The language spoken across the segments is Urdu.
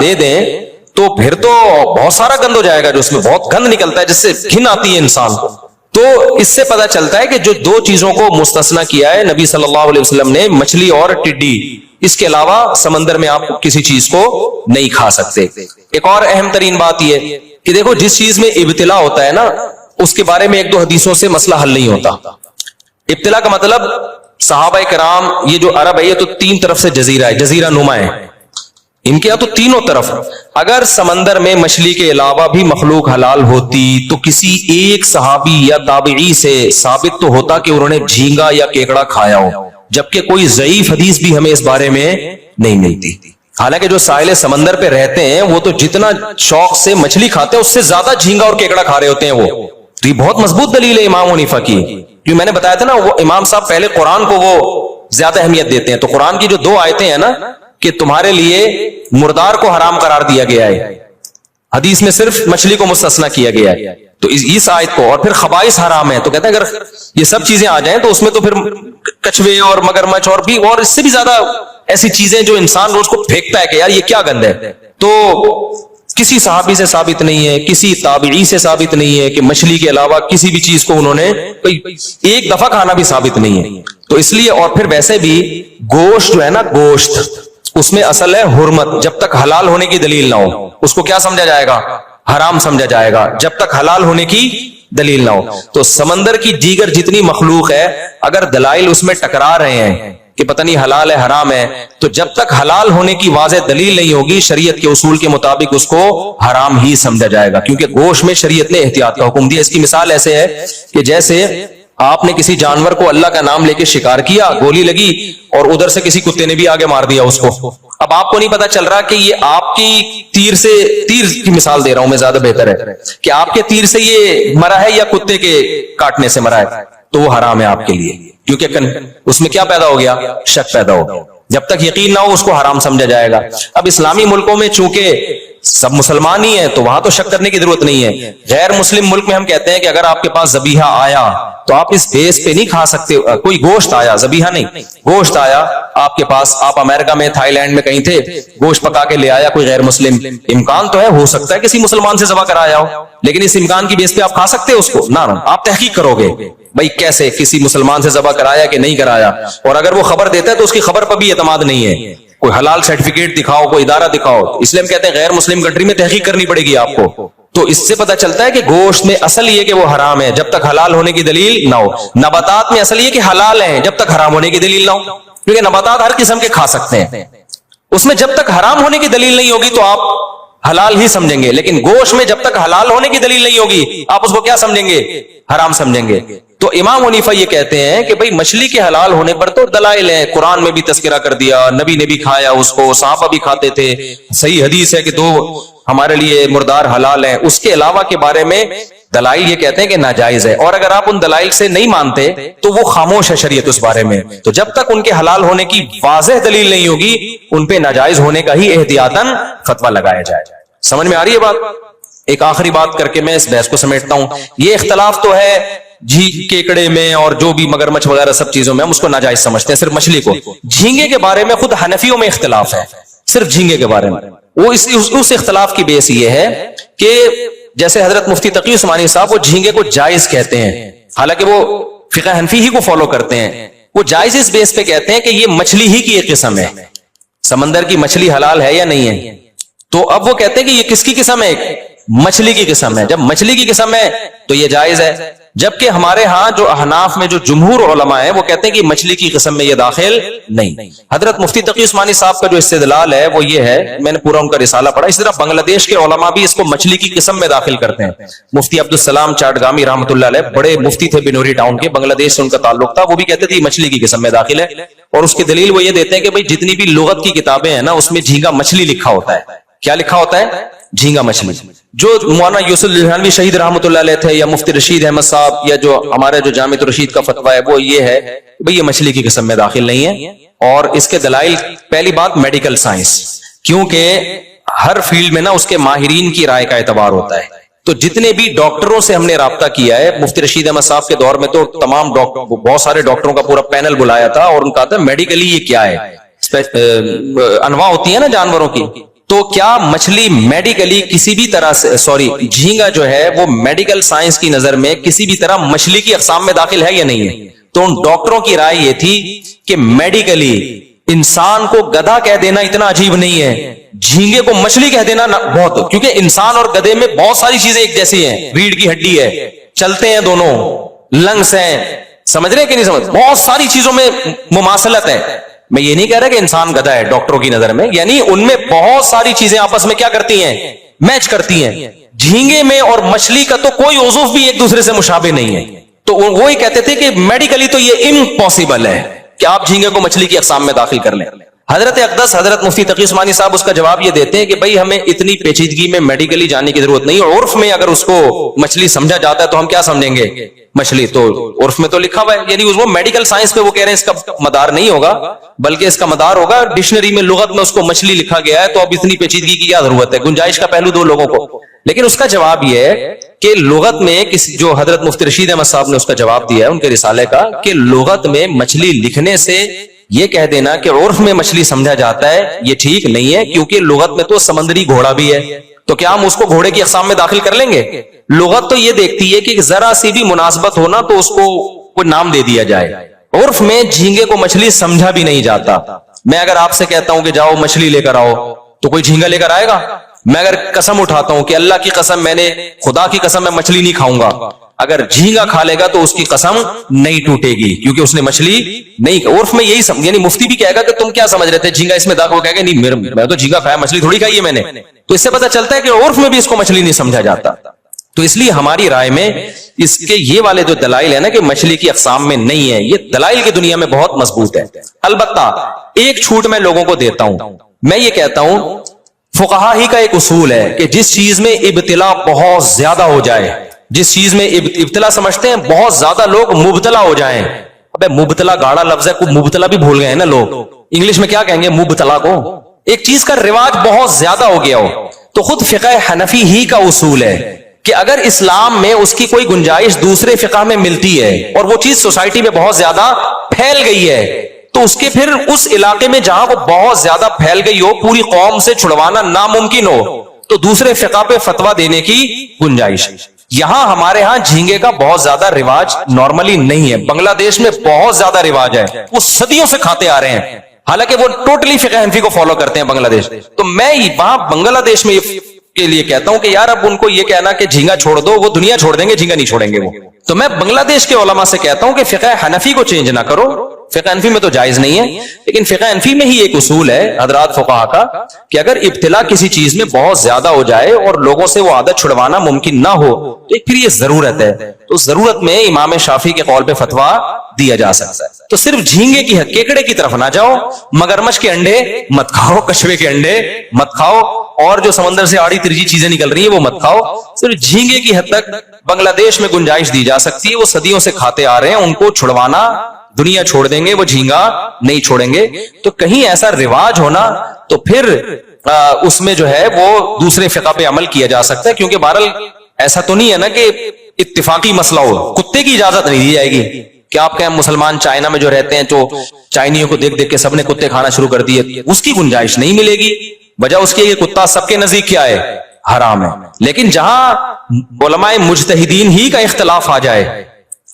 دے دیں تو پھر تو بہت سارا گند ہو جائے گا، جو اس میں بہت گند نکلتا ہے جس سے گھن آتی ہے انسان کو. تو اس سے پتہ چلتا ہے کہ جو دو چیزوں کو مستثنا کیا ہے نبی صلی اللہ علیہ وسلم نے، مچھلی اور ٹڈی، اس کے علاوہ سمندر میں آپ کسی چیز کو نہیں کھا سکتے. ایک اور اہم ترین بات یہ کہ دیکھو جس چیز میں ابتلا ہوتا ہے نا، اس کے بارے میں ایک دو حدیثوں سے مسئلہ حل نہیں ہوتا. ابتلا کا مطلب صحابہ کرام، یہ جو عرب ہے یہ تو تین طرف سے جزیرہ ہے، جزیرہ نما ہے ان کے یہاں، تو تینوں طرف اگر سمندر میں مچھلی کے علاوہ بھی مخلوق حلال ہوتی تو کسی ایک صحابی یا تابعی سے ثابت تو ہوتا کہ انہوں نے جھینگا یا کیکڑا کھایا ہو، جبکہ کوئی ضعیف حدیث بھی ہمیں اس بارے میں نہیں ملتی. حالانکہ جو ساحل سمندر پہ رہتے ہیں وہ تو جتنا شوق سے مچھلی کھاتے ہیں اس سے زیادہ جھینگا اور کیکڑا کھا رہے ہوتے ہیں وہ. تو یہ بہت مضبوط دلیل ہے امام حنیفہ کی، کیوں میں نے بتایا تھا نا وہ امام صاحب پہلے قرآن کو وہ زیادہ اہمیت دیتے ہیں. تو قرآن کی جو دو آیتیں ہیں نا کہ تمہارے لیے مردار کو حرام قرار دیا گیا ہے، حدیث میں صرف مچھلی کو مستثنا کیا گیا ہے، تو اس آیت کو، اور پھر خبائث حرام ہے، تو کہتے ہیں اگر یہ سب چیزیں آ جائیں تو اس میں تو پھر کچھوے اور مگرمچھ اور بھی اور اس سے بھی زیادہ ایسی چیزیں جو انسان روز کو پھینکتا ہے کہ یار یہ کیا گند ہے. تو کسی صحابی سے ثابت نہیں ہے، کسی تابعی سے ثابت نہیں ہے کہ مچھلی کے علاوہ کسی بھی چیز کو انہوں نے ایک دفعہ کھانا بھی ثابت نہیں ہے. تو اس لیے، اور پھر ویسے بھی گوشت جو ہے نا، گوشت اس میں اصل ہے حرمت، جب تک حلال ہونے کی دلیل نہ ہو اس کو کیا سمجھا جائے گا؟ حرام سمجھا جائے گا، جب تک حلال ہونے کی دلیل نہ ہو. تو سمندر کی دیگر جتنی مخلوق ہے اگر دلائل اس میں ٹکرا رہے ہیں کہ پتہ نہیں حلال ہے حرام ہے، تو جب تک حلال ہونے کی واضح دلیل نہیں ہوگی شریعت کے اصول کے مطابق اس کو حرام ہی سمجھا جائے گا، کیونکہ گوشت میں شریعت نے احتیاط کا حکم دیا. اس کی مثال ایسے ہے کہ جیسے آپ نے کسی جانور کو اللہ کا نام لے کے شکار کیا، گولی لگی اور ادھر سے کسی کتے نے بھی آگے مار دیا اس کو. اب آپ کو نہیں پتا چل رہا کہ یہ آپ کی تیر کی مثال دے رہا ہوں میں، زیادہ بہتر ہے کہ آپ کے تیر سے یہ مرا ہے یا کتے کے کاٹنے سے مرا ہے، تو وہ حرام ہے آپ کے لیے، کیونکہ اس میں کیا پیدا ہو گیا؟ شک پیدا ہو گیا. جب تک یقین نہ ہو اس کو حرام سمجھا جائے گا. اب اسلامی ملکوں میں چونکہ سب مسلمان ہی ہیں تو وہاں تو شک کرنے کی ضرورت نہیں ہے. غیر مسلم ملک میں ہم کہتے ہیں کہ اگر آپ کے پاس ذبیحہ آیا تو آپ اس بیس پہ نہیں کھا سکتے. کوئی گوشت آیا، ذبیحہ نہیں، گوشت آیا آپ کے پاس، آپ امریکہ میں، تھائی لینڈ میں کہیں تھے، گوشت پکا کے لے آیا کوئی غیر مسلم، امکان تو ہے ہو سکتا ہے کسی مسلمان سے ذبح کرایا ہو، لیکن اس امکان کی بیس پہ آپ کھا سکتے اس کو؟ نہ، آپ تحقیق کرو گے بھائی کیسے کسی مسلمان سے ذبح کرایا کہ نہیں کرایا، اور اگر وہ خبر دیتا ہے تو اس کی خبر پر بھی اعتماد نہیں ہے. کوئی حلال سرٹیفکیٹ دکھاؤ، کوئی ادارہ دکھاؤ. اس لیے ہم کہتے ہیں غیر مسلم کنٹری میں تحقیق کرنی پڑے گی آپ کو. تو اس سے پتہ چلتا ہے کہ گوشت میں اصل یہ کہ وہ حرام ہے جب تک حلال ہونے کی دلیل نہ ہو. نباتات میں اصل یہ کہ حلال ہیں جب تک حرام ہونے کی دلیل نہ ہو، کیونکہ نباتات ہر قسم کے کھا سکتے ہیں. اس میں جب تک حرام ہونے کی دلیل نہیں ہوگی تو آپ حلال ہی سمجھیں گے، لیکن گوشت میں جب تک حلال ہونے کی دلیل نہیں ہوگی آپ اس کو کیا سمجھیں گے؟ حرام سمجھیں گے. تو امام حنیفہ یہ کہتے ہیں کہ بھئی مچھلی کے حلال ہونے پر تو دلائل ہیں، قرآن میں بھی تذکرہ کر دیا، نبی نے بھی کھایا اس کو، صحابہ بھی کھاتے تھے، صحیح حدیث ہے کہ دو ہمارے لیے مردار حلال ہیں. اس کے علاوہ کے بارے میں دلائل یہ کہتے ہیں کہ ناجائز ہے، اور اگر آپ ان دلائل سے نہیں مانتے تو وہ خاموش ہے شریعت اس بارے میں. تو جب تک ان کے حلال ہونے کی واضح دلیل نہیں ہوگی ان پہ ناجائز ہونے کا ہی احتیاطاً فتویٰ لگایا جائے. سمجھ میں آ رہی ہے بات؟ ایک آخری بات کر کے میں اس بحث کو سمیٹتا ہوں. یہ اختلاف تو ہے کیکڑے میں اور جو بھی مگرمچھ وغیرہ سب چیزوں میں ہم اس کو ناجائز سمجھتے ہیں، صرف مچھلی کو. جھینگے کے بارے میں خود حنفیوں میں اختلاف ہے، صرف جھینگے کے بارے میں. وہ اس اختلاف کی بیس یہ ہے کہ جیسے حضرت مفتی تقی عثمانی صاحب وہ جھینگے کو جائز کہتے ہیں، حالانکہ وہ فقہ حنفی ہی کو فالو کرتے ہیں. وہ جائز اس بیس پہ کہتے ہیں کہ یہ مچھلی ہی کی ایک قسم ہے، سمندر کی مچھلی حلال ہے یا نہیں ہے. تو اب وہ کہتے ہیں کہ یہ کس کی قسم ہے؟ مچھلی کی قسم ہے. جب مچھلی کی قسم ہے تو یہ جائز ہے، جبکہ ہمارے ہاں جو احناف میں جو جمہور علماء ہیں وہ کہتے ہیں کہ مچھلی کی قسم میں یہ داخل نہیں. حضرت مفتی تقی عثمانی صاحب کا جو استدلال ہے وہ یہ ہے، میں نے پورا ان کا رسالہ پڑھا. اس طرح بنگلہ دیش کے علماء بھی اس کو مچھلی کی قسم میں داخل کرتے ہیں. مفتی عبدالسلام چاٹگامی رحمۃ اللہ علیہ بڑے مفتی تھے بنوری ٹاؤن کے، بنگلہ دیش سے ان کا تعلق تھا، وہ بھی کہتے تھے مچھلی کی قسم میں داخل ہے. اور اس کی دلیل وہ یہ دیتے ہیں کہ بھئی جتنی بھی لغت کی کتابیں ہیں نا اس میں جھینگا مچھلی لکھا ہوتا ہے. کیا لکھا ہوتا ہے؟ جھینگا مچھلی. جو مولانا یوسف الجہانوی شہید رحمۃ اللہ علیہ تھے، یا مفتی رشید احمد صاحب، یا جو ہمارے جو جامع الرشید کا فتویٰ ہے وہ یہ ہے کہ بھئی یہ مچھلی کی قسم میں داخل نہیں ہے. اور اس کے دلائل، پہلی بات میڈیکل سائنس، کیونکہ ہر فیلڈ میں نا اس کے ماہرین کی رائے کا اعتبار ہوتا ہے. تو جتنے بھی ڈاکٹروں سے ہم نے رابطہ کیا ہے، مفتی رشید احمد صاحب کے دور میں تو تمام ڈاکٹر، بہت سارے ڈاکٹروں کا پورا پینل بلایا تھا اور ان کا تھا میڈیکلی یہ کیا ہے. انواع ہوتی ہیں نا جانوروں کی، تو کیا مچھلی میڈیکلی کسی بھی طرح سے جھینگا جو ہے وہ میڈیکل سائنس کی نظر میں کسی بھی طرح مچھلی کی اقسام میں داخل ہے یا نہیں ہے؟ تو ان ڈاکٹروں کی رائے یہ تھی کہ میڈیکلی انسان کو گدھا کہہ دینا اتنا عجیب نہیں ہے، جھینگے کو مچھلی کہہ دینا بہت، کیونکہ انسان اور گدھے میں بہت ساری چیزیں ایک جیسی ہیں، ریڑھ کی ہڈی ہے، چلتے ہیں دونوں، لنگس ہیں، سمجھ رہے ہیں کہ نہیں سمجھ، بہت ساری چیزوں میں مماثلت ہے. میں یہ نہیں کہہ رہا کہ انسان گدھا ہے ڈاکٹروں کی نظر میں، یعنی ان میں بہت ساری چیزیں آپس میں کیا کرتی ہیں، میچ کرتی ہیں. جھینگے میں اور مچھلی کا تو کوئی عضو بھی ایک دوسرے سے مشابہ نہیں ہے. تو وہی کہتے تھے کہ میڈیکلی تو یہ امپاسبل ہے کہ آپ جھینگے کو مچھلی کی اقسام میں داخل کر لیں. حضرت اقدس حضرت مفتی تقی عثمانی صاحب اس کا جواب یہ دیتے ہیں کہ بھائی ہمیں اتنی پیچیدگی میں میڈیکلی جانے کی ضرورت نہیں، اور عرف میں اگر اس کو مچھلی سمجھا جاتا ہے تو ہم کیا سمجھیں گے، مچھلی. تو عرف میں تو لکھا ہوا ہے، یعنی وہ میڈیکل سائنس پہ وہ کہہ رہے ہیں اس کا مدار نہیں ہوگا، بلکہ اس کا مدار ہوگا ڈکشنری میں، لغت میں اس کو مچھلی لکھا گیا ہے، تو اب اتنی پیچیدگی کی کیا ضرورت ہے، گنجائش کا پہلو دو لوگوں کو. لیکن اس کا جواب یہ ہے کہ لغت میں جو حضرت مفتی رشید احمد صاحب نے اس کا جواب دیا ہے ان کے رسالے کا، کہ لغت میں مچھلی لکھنے سے یہ کہہ دینا کہ عرف میں مچھلی سمجھا جاتا ہے یہ ٹھیک نہیں ہے، کیونکہ لغت میں تو سمندری گھوڑا بھی ہے، تو کیا ہم اس کو گھوڑے کی اقسام میں داخل کر لیں گے؟ لغت تو یہ دیکھتی ہے کہ ذرا سی بھی مناسبت ہونا تو اس کو کوئی نام دے دیا جائے. عرف میں جھینگے کو مچھلی سمجھا بھی نہیں جاتا. میں اگر آپ سے کہتا ہوں کہ جاؤ مچھلی لے کر آؤ تو کوئی جھینگا لے کر آئے گا؟ میں اگر قسم اٹھاتا ہوں کہ اللہ کی قسم، میں نے خدا کی قسم میں مچھلی نہیں کھاؤں گا، اگر جھینگا کھا لے گا تو اس کی قسم نہیں ٹوٹے گی، کیونکہ اس نے مچھلی نہیں. عرف میں یہی یعنی مفتی بھی کہے گا کہ تم کیا سمجھ رہے تھے جھینگا اس میں داخل، وہ کہے گا نہیں میں تو جھینگا کھایا، مچھلی تھوڑی کھائی ہے میں نے. تو اس سے پتہ چلتا ہے کہ عرف میں بھی اس کو مچھلی نہیں سمجھا جاتا. تو اس لیے ہماری رائے میں اس کے یہ والے جو دلائل ہے نا کہ مچھلی کی اقسام میں نہیں ہے، یہ دلائل کی دنیا میں بہت مضبوط ہے. البتہ ایک چھوٹ میں لوگوں کو دیتا ہوں، میں یہ کہتا ہوں فقہا ہی کا ایک اصول ہے کہ جس چیز میں ابتلا بہت زیادہ ہو جائے، جس چیز میں ابتلا سمجھتے ہیں بہت زیادہ لوگ مبتلا ہو جائیں. ابے مبتلا گاڑا لفظ ہے، کوئی مبتلا بھی بھول گئے ہیں نا لوگ، انگلش میں کیا کہیں گے مبتلا کو. ایک چیز کا رواج بہت زیادہ ہو گیا ہو تو خود فقہ حنفی ہی کا اصول ہے کہ اگر اسلام میں اس کی کوئی گنجائش دوسرے فقہ میں ملتی ہے اور وہ چیز سوسائٹی میں بہت زیادہ پھیل گئی ہے تو اس کے پھر اس علاقے میں جہاں وہ بہت زیادہ پھیل گئی ہو پوری قوم سے چھڑوانا ناممکن ہو تو دوسرے فقہ پہ فتویٰ دینے کی گنجائش. یہاں ہمارے ہاں جھینگے کا بہت زیادہ رواج نارملی نہیں ہے، بنگلہ دیش میں بہت زیادہ رواج ہے، وہ صدیوں سے کھاتے آ رہے ہیں، حالانکہ وہ ٹوٹلی فقہ حنفی کو فالو کرتے ہیں بنگلہ دیش. تو میں وہاں بنگلہ دیش میں کے لیے کہتا ہوں کہ یار اب ان کو یہ کہنا کہ جھینگا چھوڑ دو، وہ دنیا چھوڑ دیں گے، جھینگا نہیں چھوڑیں گے وہ. تو میں بنگلہ دیش کے علماء سے کہتا ہوں کہ فقہ حنفی کو چینج نہ کرو، فقہ حنفی میں تو جائز نہیں ہے، لیکن فقہ حنفی میں ہی ایک اصول ہے حضرات فقہا کا کہ اگر ابتلا کسی چیز میں بہت زیادہ ہو جائے اور لوگوں سے وہ عادت چھڑوانا ممکن نہ ہو تو پھر یہ ضرورت ہے، تو ضرورت میں امام شافعی کے قول پہ فتویٰ دیا جا سکتا ہے. تو صرف جھینگے کی کیکڑے کی طرف نہ جاؤ، مگرمچھ کے انڈے مت کھاؤ، کچھوے کے انڈے مت کھاؤ، اور جو سمندر سے آڑی ترجی چیزیں نکل رہی ہیں وہ مت کھاؤ. صرف جھینگے کی حد تک بنگلہ دیش میں گنجائش دی جا سکتی ہے، وہ صدیوں سے کھاتے آ رہے ہیں، ان کو چھڑوانا دنیا چھوڑ دیں گے، وہ جھینگا نہیں چھوڑیں گے. تو کہیں ایسا رواج ہونا تو پھر اس میں جو ہے وہ دوسرے فقہ پہ عمل کیا جا سکتا ہے، کیونکہ بہرحال ایسا تو نہیں ہے نا کہ اتفاقی مسئلہ ہو، کتے کی اجازت نہیں دی جائے گی کہ آپ کے مسلمان چائنا میں جو رہتے ہیں تو چائنیوں کو دیکھ دیکھ کے سب نے کتے کھانا شروع کر دیے، اس کی گنجائش نہیں ملے گی. وجہ اس کی یہ کتا سب کے نزدیک کیا ہے، حرام ہے. لیکن جہاں علماء مجتہدین ہی کا اختلاف آ جائے،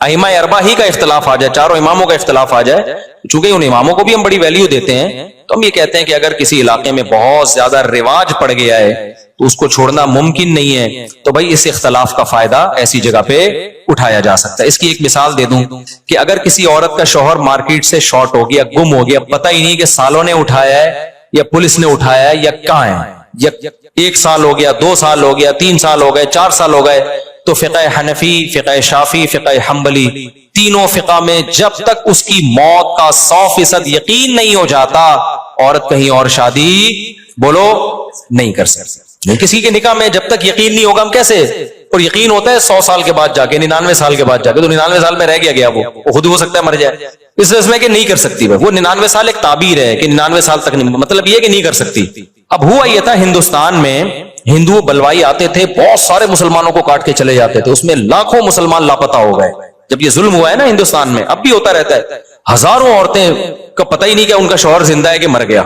ائمہ اربعہ ہی کا اختلاف آ جائے، چاروں اماموں کا اختلاف آ جائے، چونکہ ان اماموں کو بھی ہم بڑی ویلیو دیتے ہیں، تو ہم یہ کہتے ہیں کہ اگر کسی علاقے میں بہت زیادہ رواج پڑ گیا ہے تو اس کو چھوڑنا ممکن نہیں ہے، تو بھائی اس اختلاف کا فائدہ ایسی جگہ پہ اٹھایا جا سکتا ہے. اس کی ایک مثال دے دوں کہ اگر کسی عورت کا شوہر مارکیٹ سے شارٹ ہو گیا، گم ہو گیا، پتہ ہی نہیں کہ سالوں نے اٹھایا ہے یا پولیس نے اٹھایا ہے یا کہاں ہے، یا 1 سال ہو گیا، 2 سال ہو گیا، 3 سال ہو گئے، 4 سال ہو گئے، تو فقہ حنفی، فقہ شافعی، فقہ حنبلی، تینوں فقہ میں جب تک اس کی موت کا 100% یقین نہیں ہو جاتا عورت کہیں اور شادی بولو نہیں کر سکتی. کسی کے نکاح میں جب تک یقین نہیں ہوگا ہم کیسے، اور یقین ہوتا ہے 100 سال کے بعد جا کے، 99 سال کے بعد جا کے، تو 99 سال میں رہ گیا وہ خود ہو سکتا ہے مر جائے، اس وجہ میں کہ نہیں کر سکتی وہ 99 سال ایک تعبیر ہے کہ 99 سال تک نہیں، مطلب یہ کہ نہیں کر سکتی. اب ہوا یہ تھا ہندوستان میں ہندو بلوائی آتے تھے، بہت سارے مسلمانوں کو کاٹ کے چلے جاتے تھے، اس میں لاکھوں مسلمان لاپتہ ہو گئے. جب یہ ظلم ہوا ہے نا ہندوستان میں، اب بھی ہوتا رہتا ہے، ہزاروں عورتیں کا پتہ ہی نہیں کہ ان کا شوہر زندہ ہے کہ مر گیا.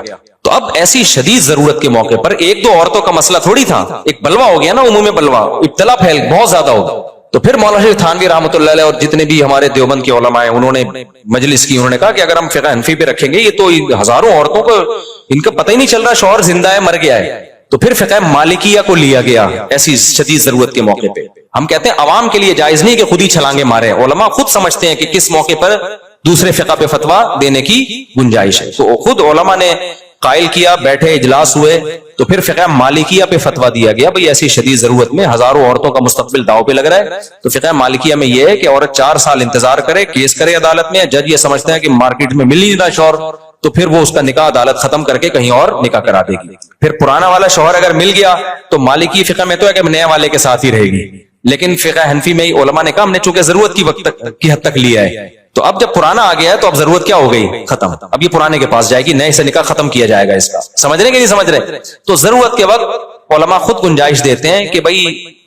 تو اب ایسی شدید ضرورت کے موقع پر ایک دو عورتوں کا مسئلہ تھوڑی تھا, ایک بلوا ہو گیا نا, عموم بلوا, ابتلا پھیل بہت زیادہ ہو. تو پھر مولانا شریف تھانوی رحمۃ اللہ علیہ اور جتنے بھی ہمارے دیوبند کے علماء ہیں انہوں نے مجلس کی, انہوں نے کہا کہ اگر ہم فقہ حنفی پہ رکھیں گے, یہ تو ہزاروں عورتوں کو ان کا پتہ ہی نہیں چل رہا شوہر زندہ ہے مر گیا ہے. تو پھر فقہ مالکیہ کو لیا گیا ایسی شدید ضرورت کے موقع پہ. ہم کہتے ہیں عوام کے لیے جائز نہیں کہ خود ہی چھلانگے مارے, علماء خود سمجھتے ہیں کہ کس موقع پر دوسرے فقہ پہ فتویٰ دینے کی گنجائش ہے. تو خود علماء نے قائل کیا, بیٹھے اجلاس ہوئے, تو پھر فقہ مالکیہ پہ فتویٰ دیا گیا بھئی ایسی شدید ضرورت میں ہزاروں عورتوں کا مستقبل داؤ پہ لگ رہا ہے. تو فقہ مالکیہ میں یہ ہے کہ عورت 4 سال انتظار کرے, کیس کرے عدالت میں, جج یہ سمجھتے ہیں کہ مارکیٹ میں مل نہیں رہا شوہر, تو پھر وہ اس کا نکاح عدالت ختم کر کے کہیں اور نکاح کرا دے گی. پھر پرانا والا شوہر اگر مل گیا تو مالکی فقہ میں تو ہے کہ نئے والے کے ساتھ ہی رہے گی, لیکن فقہ حنفی میں علماء نے کہا ہم نے چونکہ ضرورت کی وقت کی حد تک لیا ہے, تو اب جب پرانا آ گیا ہے تو اب ضرورت کیا ہو گئی, ختم. اب یہ پرانے کے پاس جائے گی, نئے سے نکاح ختم کیا جائے گا اس کا. سمجھ رہے کہ نہیں سمجھ رہے؟ تو ضرورت کے وقت علماء خود گنجائش دیتے ہیں کہ بھائی,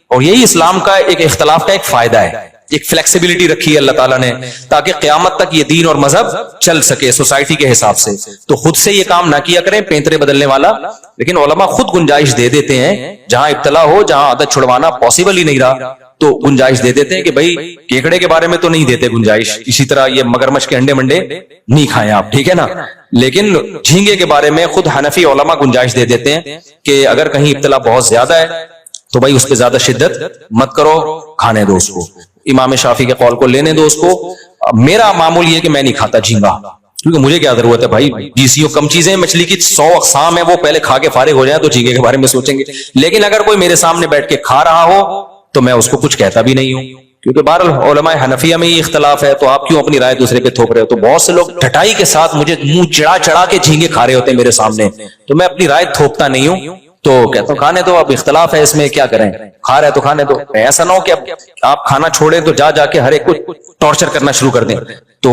اور یہی اسلام کا ایک اختلاف کا ایک فائدہ ہے, ایک فلیکسیبلٹی رکھی ہے اللہ تعالیٰ نے تاکہ قیامت تک یہ دین اور مذہب چل سکے سوسائٹی کے حساب سے. تو خود سے یہ کام نہ کیا کریں پینترے بدلنے والا, لیکن علماء خود گنجائش دے دیتے ہیں جہاں ابتلا ہو, جہاں عادت چھڑوانا پاسبل ہی نہیں رہا تو گنجائش دے دیتے ہیں کہ بھائی کیکڑے کے بارے میں تو نہیں دیتے گنجائش, اسی طرح یہ مگرمچھ کے انڈے منڈے نہیں کھائیں آپ, ٹھیک ہے نا, لیکن جھینگے کے بارے میں خود حنفی علماء گنجائش دے دیتے ہیں کہ اگر کہیں ابتلا بہت زیادہ ہے تو بھائی اس پہ زیادہ شدت مت کرو, کھانے دو اس کو, امام شافعی کے قول کو لینے دو اس کو. میرا معمول یہ ہے کہ میں نہیں کھاتا جھینگا, کیونکہ مجھے کیا ضرورت ہے بھائی, جیسیوں کم چیزیں, مچھلی کی 100 اقسام ہے, وہ پہلے کھا کے فارغ ہو جائیں تو جھینگے کے بارے میں سوچیں گے. لیکن اگر کوئی میرے سامنے بیٹھ کے کھا رہا ہو تو میں اس کو کچھ کہتا بھی نہیں ہوں, کیونکہ بہرحال علماء حنفیہ میں ہی اختلاف ہے, تو آپ کیوں اپنی رائے دوسرے پہ تھوپ رہے ہو. تو بہت سے لوگ ڈھٹائی کے ساتھ مجھے منہ چڑھا چڑھا کے جھینگے کھا رہے ہوتے ہیں میرے سامنے, تو میں اپنی رائے تھوپتا نہیں ہوں, تو کہتا ہوں کھانے دو, اب اختلاف ہے اس میں کیا کریں, کھا رہے تو کھانے دو. ایسا نہ ہو کہ اب آپ کھانا چھوڑیں تو جا کے ہر ایک کو ٹارچر کرنا شروع کر دیں. تو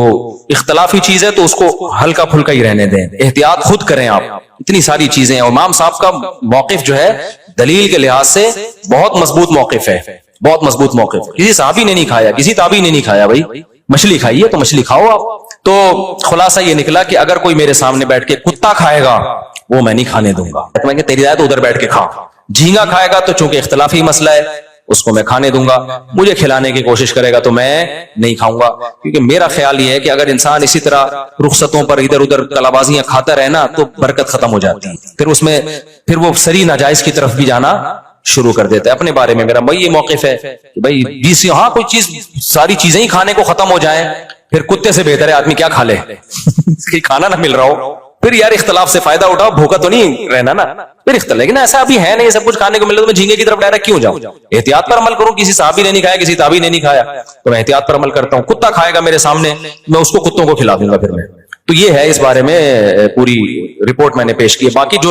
اختلافی چیز ہے تو اس کو ہلکا پھلکا ہی رہنے دیں, احتیاط خود کریں آپ. اتنی ساری چیزیں ہیں. امام صاحب کا موقف جو ہے دلیل کے لحاظ سے بہت مضبوط موقف ہے, بہت مضبوط موقف. کسی صحابی نے نہیں کھایا, کسی تابعی نے نہیں کھایا, بھائی مچھلی کھائی ہے تو مچھلی کھاؤ آپ. تو خلاصہ یہ نکلا کہ اگر کوئی میرے سامنے بیٹھ کے کتا کھائے گا وہ میں نہیں کھانے دوں گا, میں کہ تیری رائے تو ادھر بیٹھ کے کھا. جھینگا کھائے گا تو چونکہ اختلافی مسئلہ ہے اس کو میں کھانے دوں گا, مجھے کھلانے کی کوشش کرے گا تو میں نہیں کھاؤں گا. کیونکہ میرا خیال یہ ہے کہ اگر انسان اسی طرح رخصتوں پر ادھر ادھر کلابازیاں کھاتا رہے نا تو برکت ختم ہو جاتی ہے, پھر اس میں پھر وہ سری ناجائز کی طرف بھی جانا شروع کر دیتا ہے. اپنے بارے میں میرا بھائی یہ موقف ہے کہ بھائی ہاں کوئی چیز, ساری چیزیں ہی کھانے کو ختم ہو جائیں, پھر کتے سے بہتر ہے آدمی کیا کھا لے کھانا نہ مل رہا ہو, پھر یار اختلاف سے فائدہ اٹھاؤ, بھوکا تو نہیں رہنا نا, پھر اختلاف. لیکن ایسا ابھی ہے نہیں, سب کچھ کھانے کو مل رہا تو میں جھینگے کی طرف ڈائریکٹ کیوں جاؤں, احتیاط پر عمل کروں. کسی صحابی نے نہیں کھایا, کسی تابعی نے نہیں کھایا, تو میں احتیاط پر عمل کرتا ہوں. کتا کھائے گا میرے سامنے, میں اس کو کتوں کو کھلا دوں گا پھر میں. تو یہ ہے اس بارے میں پوری رپورٹ میں نے پیش کی. باقی جو